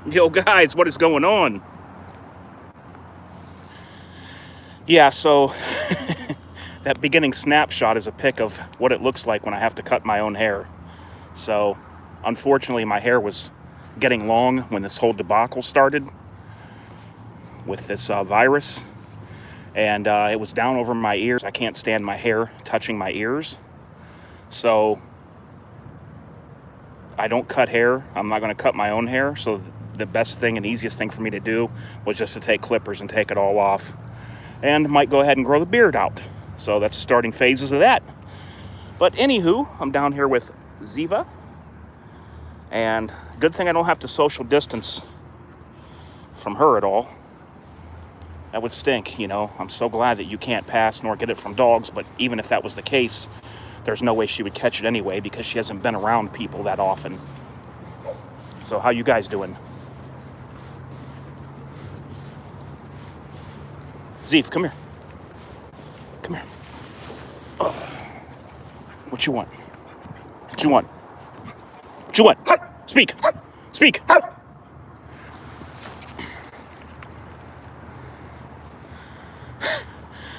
Yo, guys, what is going on? Yeah, so that beginning snapshot is a pic of what it looks like when I have to cut my own hair. So, unfortunately, my hair was getting long when this whole debacle started with this virus, and it was down over my ears. I can't stand my hair touching my ears. So, I don't cut hair. I'm not going to cut my own hair. So, the best thing and easiest thing for me to do was just to take clippers and take it all off. And might go ahead and grow the beard out. So that's the starting phases of that. But anywho, I'm down here with Ziva. And good thing I don't have to social distance from her at all. That would stink, you know. I'm so glad that you can't pass nor get it from dogs. But even if that was the case, there's no way she would catch it anyway because she hasn't been around people that often. So how you guys doing? Zeef, come here. Come here. Oh. What you want? What you want? What you want? Speak. Speak.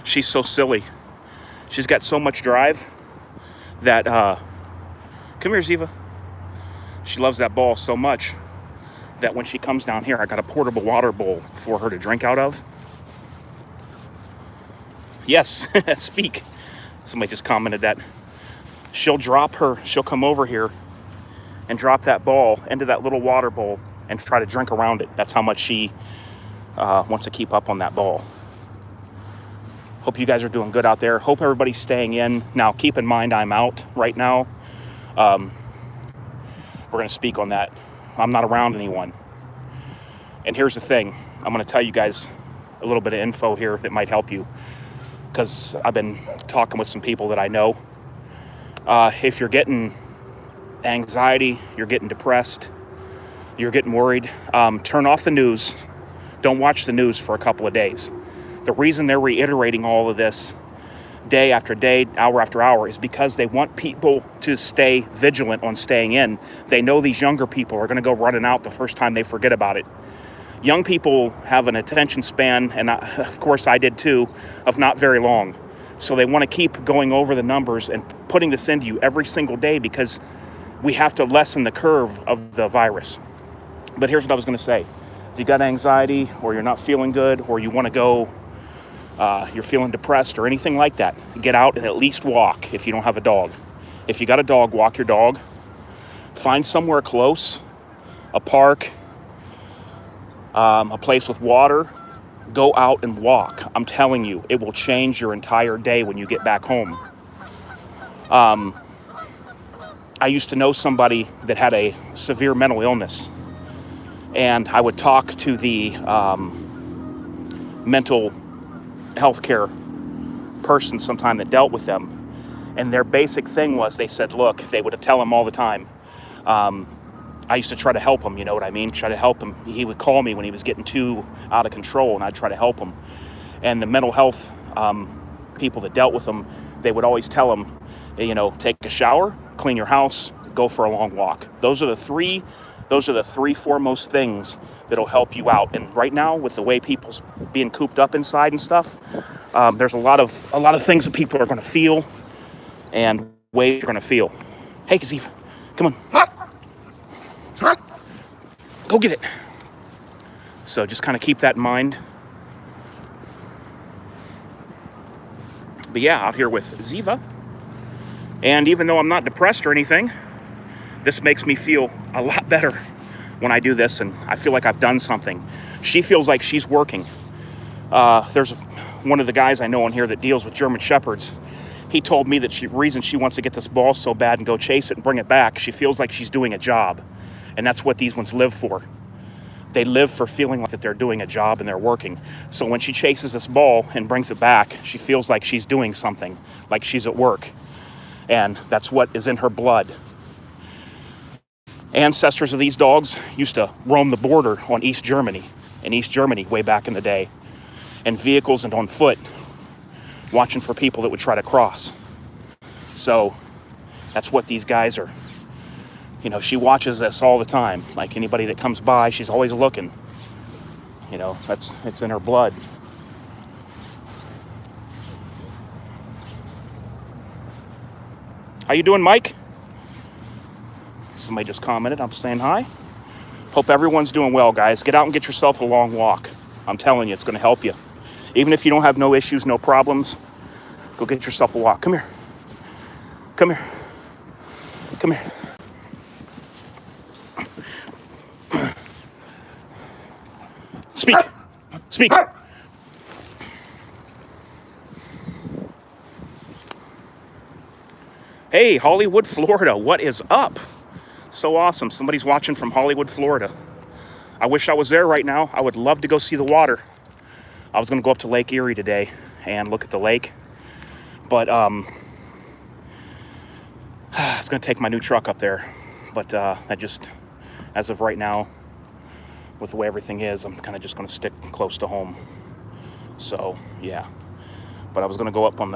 She's so silly. She's got so much drive that, come here, Ziva. She loves that ball so much that when she comes down here, I got a portable water bowl for her to drink out of. Yes, speak. Somebody just commented that she'll come over here and drop that ball into that little water bowl and try to drink around it. That's how much she wants to keep up on that ball. Hope you guys are doing good out there. Hope everybody's staying in. Now, keep in mind, I'm out right now. We're going to speak on that. I'm not around anyone. And here's the thing. I'm going to tell you guys a little bit of info here that might help you, because I've been talking with some people that I know. If you're getting anxiety, you're getting depressed, you're getting worried, turn off the news. Don't watch the news for a couple of days. The reason they're reiterating all of this day after day, hour after hour, is because they want people to stay vigilant on staying in. They know these younger people are going to go running out the first time they forget about it. Young people have an attention span, and of course I did too, of not very long. So they want to keep going over the numbers and putting this into you every single day because we have to lessen the curve of the virus. But here's what I was going to say. If you got anxiety, or you're not feeling good, or you want to go, you're feeling depressed or anything like that, get out and at least walk if you don't have a dog. If you got a dog, walk your dog. Find somewhere close, a park, a place with water. Go out and walk. I'm telling you, it will change your entire day when you get back home. I used to know somebody that had a severe mental illness, and I would talk to the mental health care person sometime that dealt with them, and their basic thing was, they said, look, they would tell him all the time, I used to try to help him, you know what I mean? Try to help him. He would call me when he was getting too out of control, and I'd try to help him. And the mental health people that dealt with him, they would always tell him, you know, take a shower, clean your house, go for a long walk. Those are the three foremost things that'll help you out. And right now, with the way people's being cooped up inside and stuff, there's a lot of things that people are going to feel and ways they're going to feel. Hey, Kazif, come on. Go get it. So just kind of keep that in mind. But yeah, out here with Ziva. And even though I'm not depressed or anything, this makes me feel a lot better when I do this, and I feel like I've done something. She feels like she's working. There's one of the guys I know on here that deals with German Shepherds. He told me that the reason she wants to get this ball so bad and go chase it and bring it back, she feels like she's doing a job. And that's what these ones live for. They live for feeling like that they're doing a job and they're working. So when she chases this ball and brings it back, she feels like she's doing something, like she's at work. And that's what is in her blood. Ancestors of these dogs used to roam the border in East Germany way back in the day, in vehicles and on foot, watching for people that would try to cross. So that's what these guys are You know, she watches this all the time. Like anybody that comes by, she's always looking. You know, it's in her blood. How you doing, Mike? Somebody just commented. I'm saying hi. Hope everyone's doing well, guys. Get out and get yourself a long walk. I'm telling you, it's going to help you. Even if you don't have no issues, no problems, go get yourself a walk. Come here. Come here. Come here. Speak. Speak. Hey, Hollywood, Florida. What is up? So awesome. Somebody's watching from Hollywood, Florida. I wish I was there right now. I would love to go see the water. I was going to go up to Lake Erie today and look at the lake. But it's going to take my new truck up there. But I just, as of right now, with the way everything is, I'm kind of just going to stick close to home. So, yeah. But I was going to go up on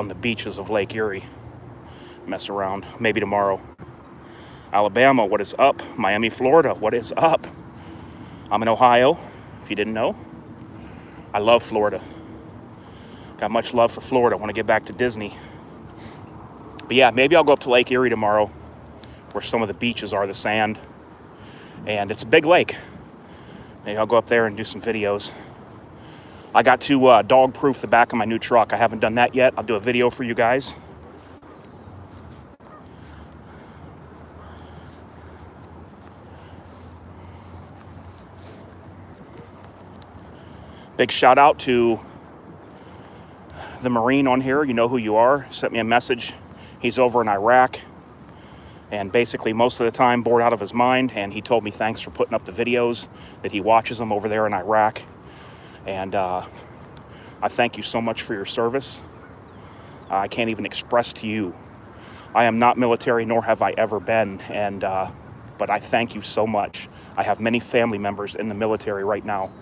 the beaches of Lake Erie, mess around, maybe tomorrow. Alabama, what is up? Miami, Florida, what is up? I'm in Ohio, if you didn't know. I love Florida. Got much love for Florida. Want to get back to Disney. But yeah, maybe I'll go up to Lake Erie tomorrow, where some of the beaches are, the sand. And it's a big lake. Maybe I'll go up there and do some videos. I got to dog-proof the back of my new truck. I haven't done that yet. I'll do a video for you guys. Big shout out to the Marine on here. You know who you are. Sent me a message. He's over in Iraq. And basically most of the time bored out of his mind. And he told me thanks for putting up the videos, that he watches them over there in Iraq. And I thank you so much for your service. I can't even express to you. I am not military, nor have I ever been. And but I thank you so much. I have many family members in the military right now.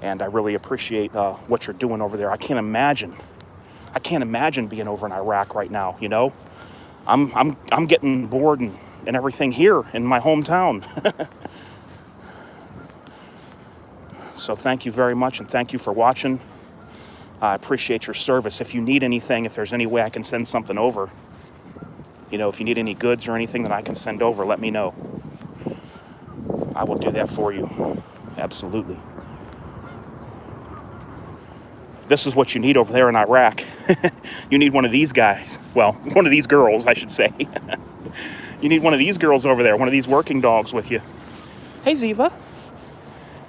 And I really appreciate what you're doing over there. I can't imagine being over in Iraq right now, you know? I'm getting bored and everything here in my hometown. So thank you very much, and thank you for watching. I appreciate your service. If you need anything, if there's any way I can send something over, you know, if you need any goods or anything that I can send over, let me know. I will do that for you. Absolutely. This is what you need over there in Iraq. You need one of these guys. Well, one of these girls, I should say. You need one of these girls over there, one of these working dogs with you. Hey, Ziva.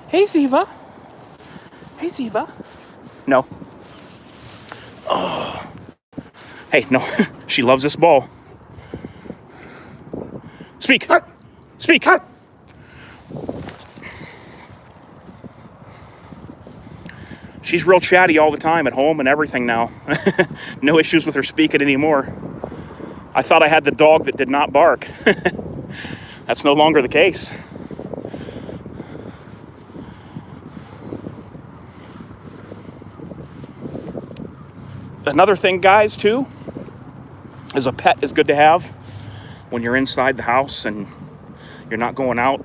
Hey, Ziva. Hey, Ziva. No. Oh. Hey, no. She loves this ball. Speak. Speak. She's real chatty all the time at home and everything now. No issues with her speaking anymore. I thought I had the dog that did not bark. That's no longer the case. Another thing, guys, too, is a pet is good to have when you're inside the house and you're not going out.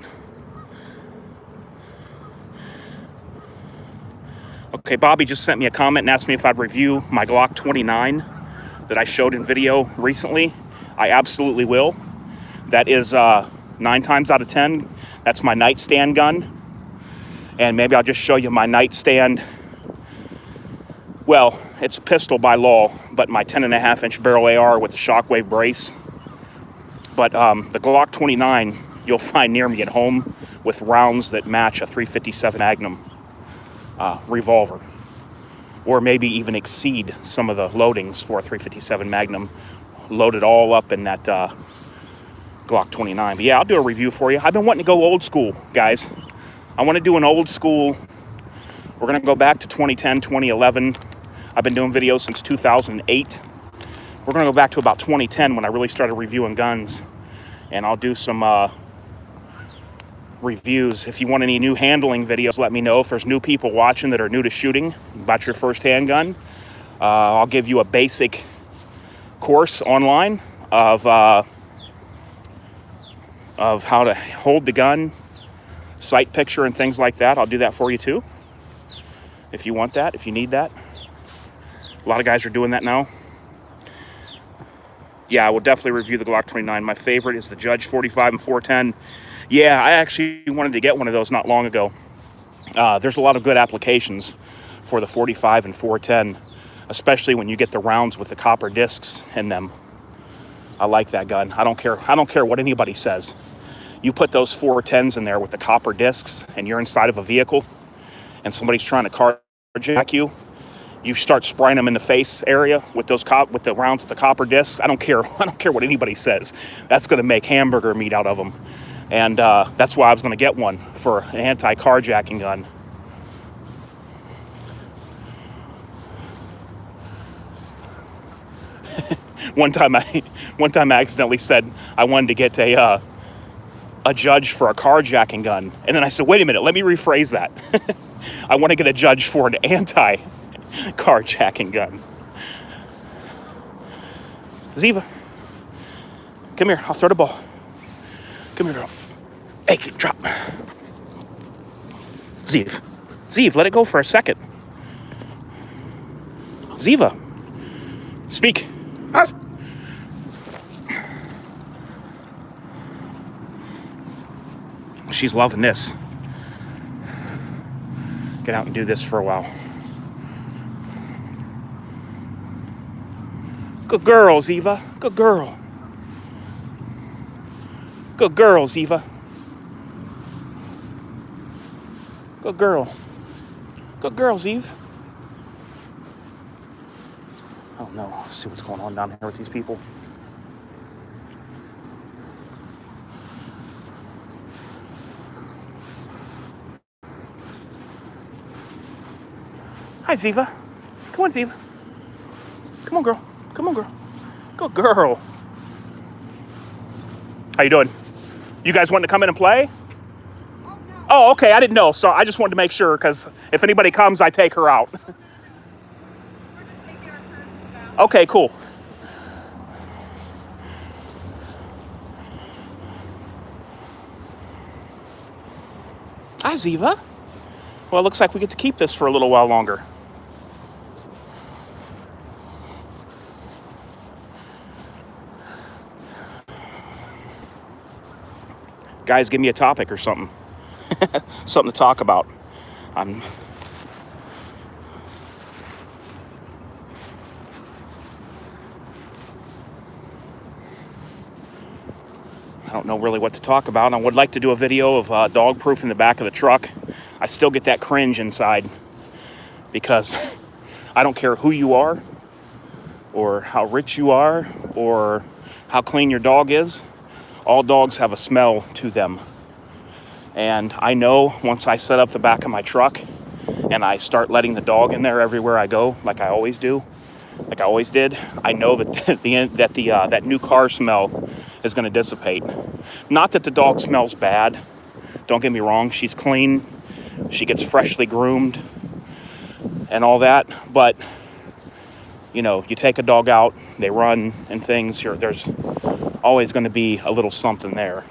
Okay, Bobby just sent me a comment and asked me if I'd review my Glock 29 that I showed in video recently. I absolutely will. That is 9 times out of 10. That's my nightstand gun. And maybe I'll just show you my nightstand. Well, it's a pistol by law, but my 10.5-inch barrel AR with the shockwave brace. But the Glock 29 you'll find near me at home with rounds that match a .357 Magnum revolver, or maybe even exceed some of the loadings for a .357 Magnum, loaded all up in that Glock 29. But yeah, I'll do a review for you. I've been wanting to go old school, guys. I want to do an old school. We're going to go back to 2010, 2011. I've been doing videos since 2008. We're going to go back to about 2010 when I really started reviewing guns. And I'll do some reviews. If you want any new handling videos, let me know. If there's new people watching that are new to shooting about your first handgun, I'll give you a basic course online of of how to hold the gun, sight picture, and things like that. I'll do that for you too, if you want that, if you need that. A lot of guys are doing that now. Yeah, I will definitely review the Glock 29. My favorite is the Judge 45 and 410. Yeah, I actually wanted to get one of those not long ago. There's a lot of good applications for the 45 and 410, especially when you get the rounds with the copper discs in them. I like that gun. I don't care what anybody says. You put those 410s in there with the copper discs and you're inside of a vehicle and somebody's trying to carjack you, you start spraying them in the face area with those with the rounds with the copper discs. I don't care what anybody says. That's going to make hamburger meat out of them. And that's why I was going to get one for an anti-carjacking gun. One time I accidentally said I wanted to get a judge for a carjacking gun. And then I said, wait a minute, let me rephrase that. I want to get a judge for an anti-carjacking gun. Ziva, come here, I'll throw the ball. Come here, girl. Hey, drop. Ziv, let it go for a second. Ziva, speak. She's loving this. Get out and do this for a while. Good girl, Ziva. Good girl. Good girl, Ziva. Good girl. Good girl, Ziv. I don't know. Let's see what's going on down here with these people. Hi, Ziva. Come on, Ziva. Come on, girl. Come on, girl. Good girl. How you doing? You guys wanting to come in and play? Oh, okay. I didn't know. So I just wanted to make sure, because if anybody comes, I take her out. Okay, cool. Hi, Ziva. Well, it looks like we get to keep this for a little while longer. Guys, give me a topic or something. Something to talk about. I don't know really what to talk about. I would like to do a video of dog proof in the back of the truck. I still get that cringe inside because I don't care who you are or how rich you are or how clean your dog is. All dogs have a smell to them. And I know once I set up the back of my truck and I start letting the dog in there everywhere I go, like I always do, like I always did, I know that that new car smell is going to dissipate. Not that the dog smells bad. Don't get me wrong. She's clean. She gets freshly groomed and all that. But, you know, you take a dog out, they run and things. There's always going to be a little something there.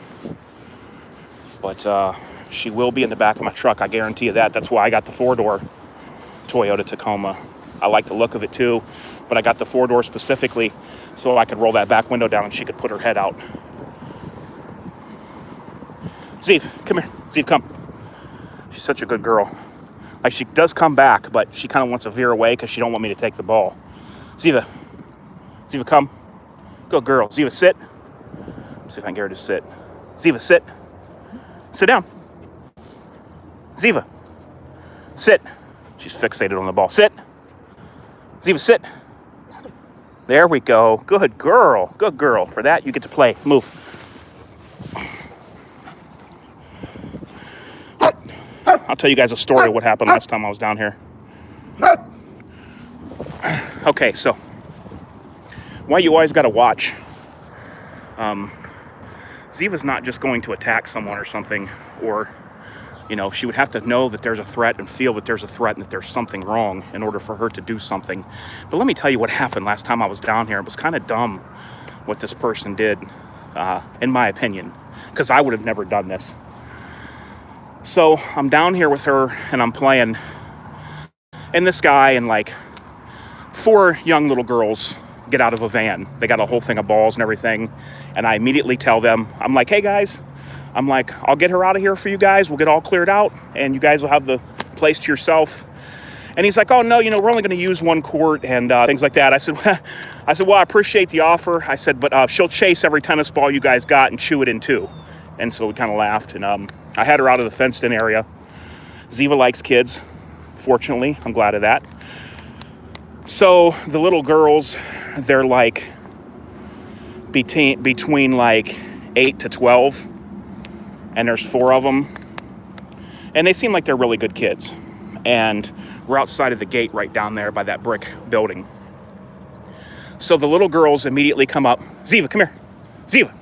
But she will be in the back of my truck. I guarantee you that. That's why I got the 4-door Toyota Tacoma. I like the look of it too. But I got the 4-door specifically so I could roll that back window down and she could put her head out. Ziv, come here. Ziv, come. She's such a good girl. Like, she does come back, but she kind of wants to veer away because she don't want me to take the ball. Ziva, come. Good girl. Ziva, sit. Let's see if I can get her to sit. Ziva, sit. Sit down. Ziva, sit. She's fixated on the ball. Sit. Ziva, sit. There we go. Good girl. Good girl. For that, you get to play. Move. I'll tell you guys a story of what happened last time I was down here. Okay, so why you always got to watch. Ziva's not just going to attack someone or something, or, you know, she would have to know that there's a threat and feel that there's a threat and that there's something wrong in order for her to do something. But let me tell you what happened last time I was down here. It was kind of dumb what this person did, in my opinion. because I would have never done this. So I'm down here with her and I'm playing, and this guy and like 4 young little girls get out of a van. They got a whole thing of balls and everything. And I immediately tell them, I'm like, hey guys, I'm like, I'll get her out of here for you guys. We'll get all cleared out and you guys will have the place to yourself. And he's like, oh no, we're only going to use 1 court and things like that. I said, well, I appreciate the offer. I said, but she'll chase every tennis ball you guys got and chew it in 2. And so we kind of laughed. And I had her out of the fenced-in area. Ziva likes kids. Fortunately, I'm glad of that. So the little girls, they're like between like 8 to 12. And there's 4 of them. And they seem like they're really good kids. And we're outside of the gate right down there by that brick building. So the little girls immediately come up. Ziva, come here. Ziva.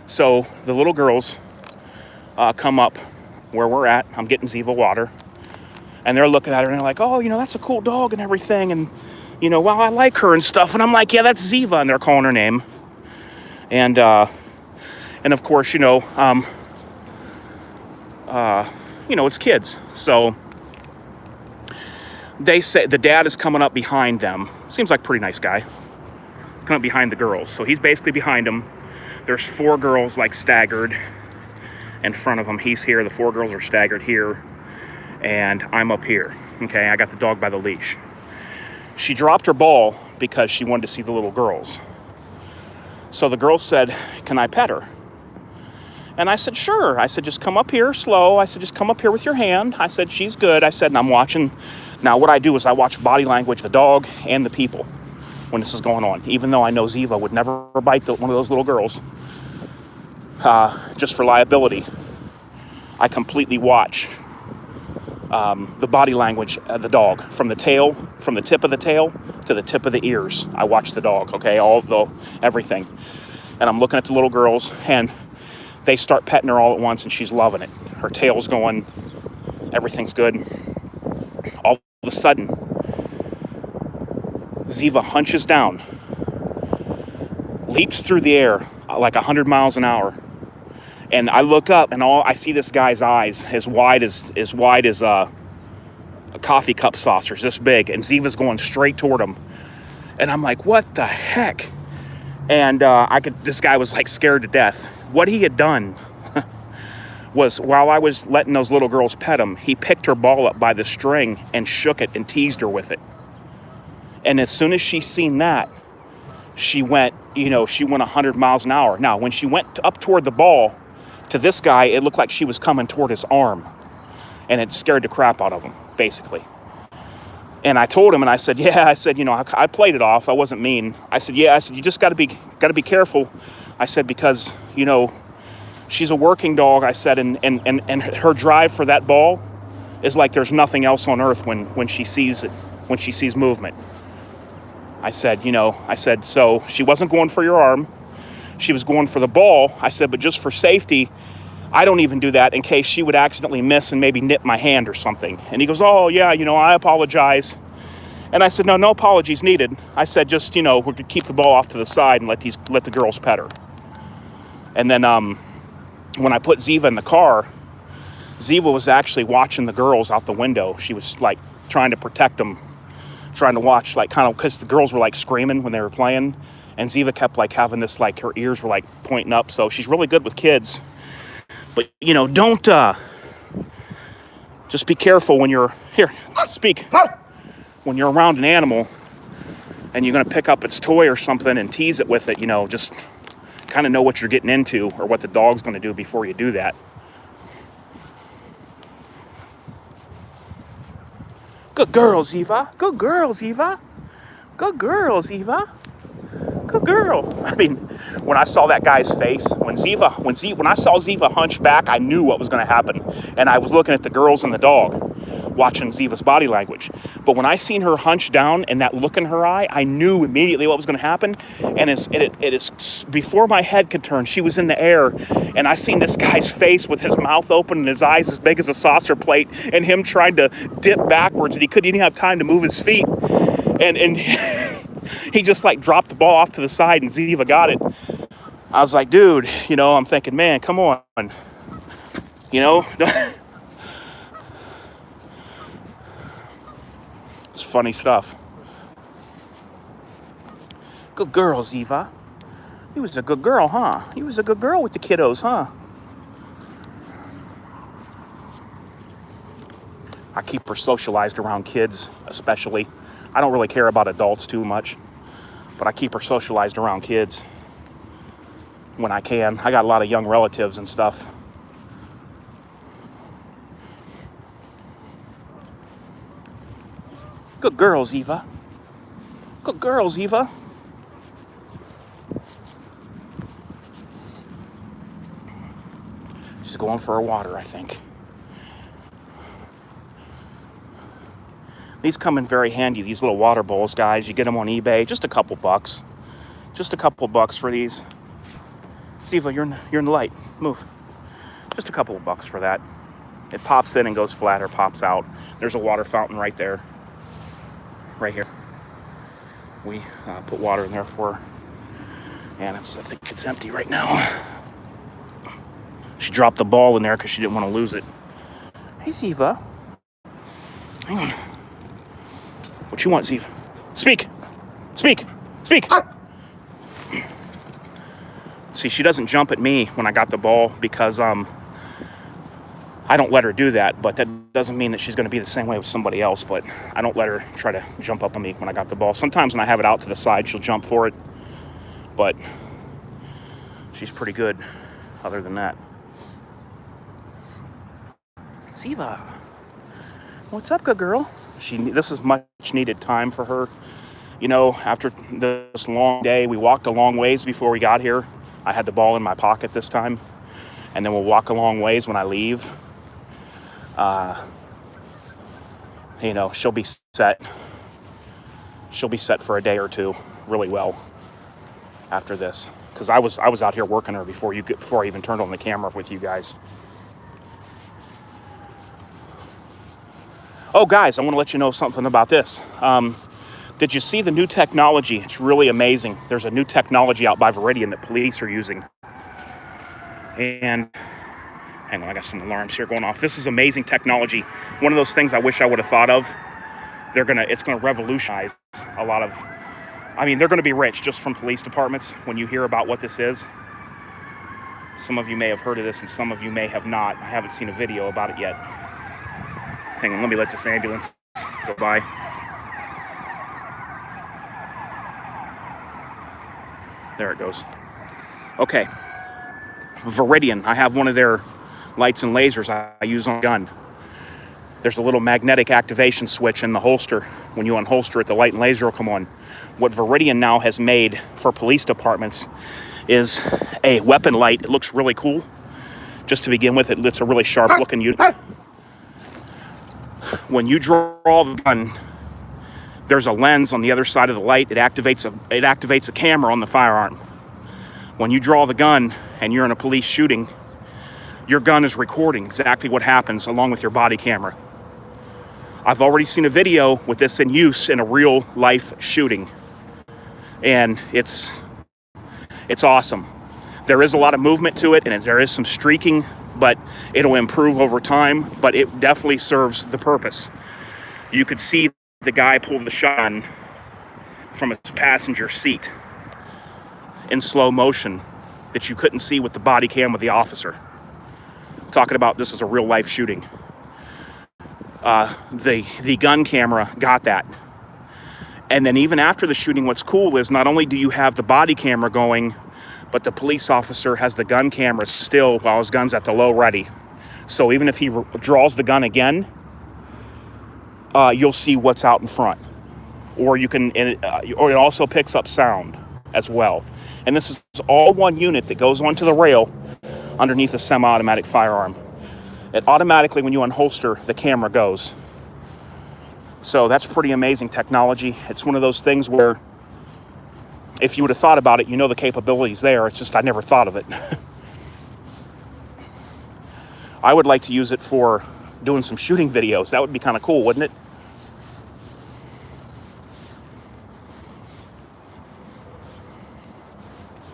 So the little girls come up where we're at. I'm getting Ziva water. And they're looking at her and they're like, oh, that's a cool dog and everything. And, well, I like her and stuff. And I'm like, yeah, that's Ziva. And they're calling her name. And of course, it's kids. So they say the dad is coming up behind them. Seems like a pretty nice guy. Coming up behind the girls. So he's basically behind them. There's 4 girls like staggered in front of him. He's here. The 4 girls are staggered here. And I'm up here. Okay, I got the dog by the leash. She dropped her ball because she wanted to see the little girls. So the girl said, can I pet her? And I said, sure. I said, just come up here slow. I said, just come up here with your hand. I said, she's good. I said, and I'm watching. Now, what I do is I watch body language of the dog and the people when this is going on. Even though I know Ziva would never bite one of those little girls. Just for liability. I completely watch the body language of the dog. From the tip of the tail to the tip of the ears. I watch the dog, okay? Everything. And I'm looking at the little girls and they start petting her all at once, and she's loving it. Her tail's going. Everything's good. All of a sudden, Ziva hunches down, leaps through the air like 100 miles an hour. And I look up, and I see this guy's eyes as wide as a coffee cup saucers, this big. And Ziva's going straight toward him. And I'm like, what the heck? And this guy was like scared to death. What he had done was, while I was letting those little girls pet him, he picked her ball up by the string and shook it and teased her with it. And as soon as she seen that, she went 100 miles an hour. Now, when she went up toward the ball to this guy, it looked like she was coming toward his arm. And it scared the crap out of him, basically. And I told him, and I said, I played it off. I wasn't mean. I said, you just got to be careful. I said, because, she's a working dog. I said, and her drive for that ball is like there's nothing else on earth when she sees it, when she sees movement. I said, so she wasn't going for your arm. She was going for the ball. I said, but just for safety, I don't even do that in case she would accidentally miss and maybe nip my hand or something. And he goes, oh, yeah, I apologize. And I said, no apologies needed. I said, just, we could keep the ball off to the side and let the girls pet her. And then when I put Ziva in the car, Ziva was actually watching the girls out the window. She was like trying to protect them, trying to watch, like kind of, because the girls were like screaming when they were playing. And Ziva kept like having this, like her ears were like pointing up. So she's really good with kids. But, don't, just be careful when you're, when you're around an animal and you're going to pick up its toy or something and tease it with it, just kind of know what you're getting into or what the dog's going to do before you do that. Good girl, Ziva. Good girl, Ziva. Good girl, Ziva. Good girl. I mean, when I saw that guy's face, when I saw Ziva hunch back, I knew what was going to happen. And I was looking at the girls and the dog, watching Ziva's body language. But when I seen her hunch down and that look in her eye, I knew immediately what was going to happen. And it is before my head could turn, she was in the air, and I seen this guy's face with his mouth open and his eyes as big as a saucer plate, and him trying to dip backwards, and he couldn't even have time to move his feet. And he just like dropped the ball off to the side, and Ziva got it. I was like, dude, I'm thinking, man, come on, you know? It's funny stuff. Good girl, Ziva. He was a good girl, huh? He was a good girl with the kiddos, huh? I keep her socialized around kids, especially. I don't really care about adults too much, but I keep her socialized around kids when I can. I got a lot of young relatives and stuff. Good girl, Ziva. Good girl, Ziva. She's going for a water, I think. These come in very handy, these little water bowls, guys. You get them on eBay, just a couple bucks. Just a couple bucks for these. Ziva, you're in the light. Move. Just a couple of bucks for that. It pops in and goes flat or pops out. There's a water fountain right there. Right here. We put water in there for her. And I think it's empty right now. She dropped the ball in there because she didn't want to lose it. Hey, Ziva. Hang on. What you want, Ziva? Speak! Speak! Speak! See, she doesn't jump at me when I got the ball because I don't let her do that, but that doesn't mean that she's going to be the same way with somebody else, but I don't let her try to jump up on me when I got the ball. Sometimes when I have it out to the side, she'll jump for it, but she's pretty good other than that. Ziva, what's up, good girl? This is much needed time for her. After this long day, we walked a long ways before we got here. I had the ball in my pocket this time. And then we'll walk a long ways when I leave. She'll be set. She'll be set for a day or two really well after this. Because I was out here working her before I even turned on the camera with you guys. Oh, guys, I want to let you know something about this. Did you see the new technology? It's really amazing. There's a new technology out by Veridian that police are using. And hang on, I got some alarms here going off. This is amazing technology. One of those things I wish I would have thought of. It's gonna revolutionize a lot of. They're gonna be rich just from police departments when you hear about what this is. Some of you may have heard of this, and some of you may have not. I haven't seen a video about it yet. Hang on, let me let this ambulance go by. There it goes. Okay. Veridian, I have one of their lights and lasers I use on a gun. There's a little magnetic activation switch in the holster. When you unholster it, the light and laser will come on. What Veridian now has made for police departments is a weapon light. It looks really cool. Just to begin with, it's a really sharp looking unit. When you draw the gun, there's a lens on the other side of the light. It activates a camera on the firearm. When you draw the gun and you're in a police shooting, your gun is recording exactly what happens along with your body camera. I've already seen a video with this in use in a real life shooting. And it's awesome. There is a lot of movement to it and there is some streaking, but it'll improve over time, but it definitely serves the purpose. You could see the guy pull the shotgun from his passenger seat in slow motion that you couldn't see with the body cam of the officer. Talking about this is a real life shooting. The gun camera got that. And then even after the shooting, what's cool is not only do you have the body camera going, but the police officer has the gun camera still while his gun's at the low ready. So even if he draws the gun again, you'll see what's out in front. Or or it also picks up sound as well. And this is all one unit that goes onto the rail underneath a semi-automatic firearm. It automatically, when you unholster, the camera goes. So that's pretty amazing technology. It's one of those things where if you would have thought about it, the capability's there. It's just I never thought of it. I would like to use it for doing some shooting videos. That would be kind of cool, wouldn't it?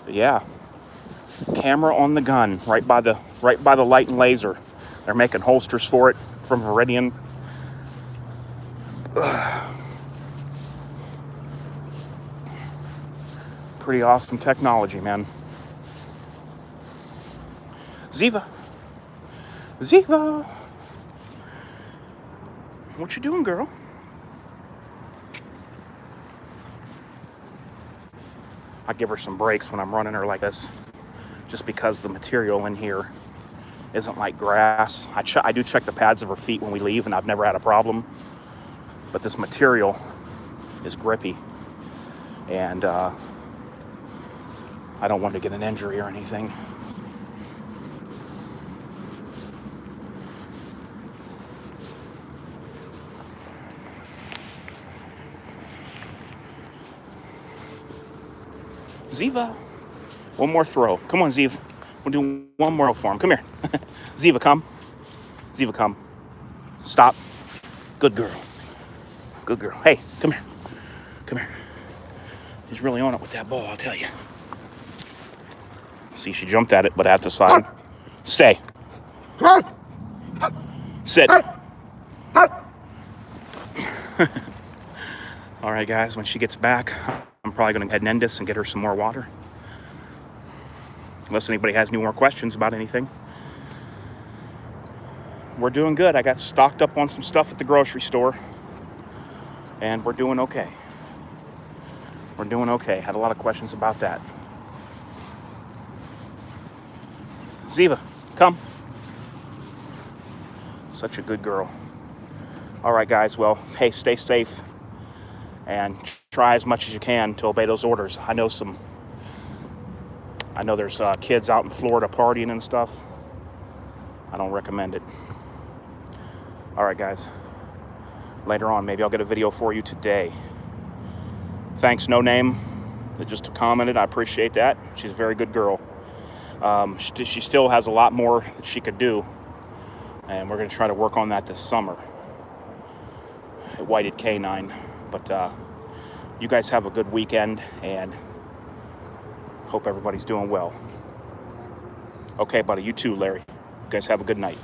But yeah. Camera on the gun, right by the light and laser. They're making holsters for it from Viridian. Pretty awesome technology, man. Ziva. Ziva. What you doing, girl? I give her some breaks when I'm running her like this, just because the material in here isn't like grass. I do check the pads of her feet when we leave, and I've never had a problem. But this material is grippy, and I don't want to get an injury or anything. Ziva. One more throw. Come on, Ziva. We'll do one more for him. Come here. Ziva, come. Ziva, come. Stop. Good girl. Good girl. Hey, come here. Come here. He's really on it with that ball, I'll tell you. See, she jumped at it, but at the side. Stay. Sit. All right, guys, when she gets back, I'm probably going to head and end this and get her some more water. Unless anybody has any more questions about anything. We're doing good. I got stocked up on some stuff at the grocery store. And we're doing okay. We're doing okay. Had a lot of questions about that. Ziva, come. Such a good girl. All right, guys. Well, hey, stay safe. And try as much as you can to obey those orders. I know there's kids out in Florida partying and stuff. I don't recommend it. All right, guys. Later on, maybe I'll get a video for you today. Thanks, No Name, that just commented. I appreciate that. She's a very good girl. She still has a lot more that she could do, and we're going to try to work on that this summer. Whited canine. But you guys have a good weekend, and hope everybody's doing well. Okay, buddy. You too, Larry. You guys have a good night.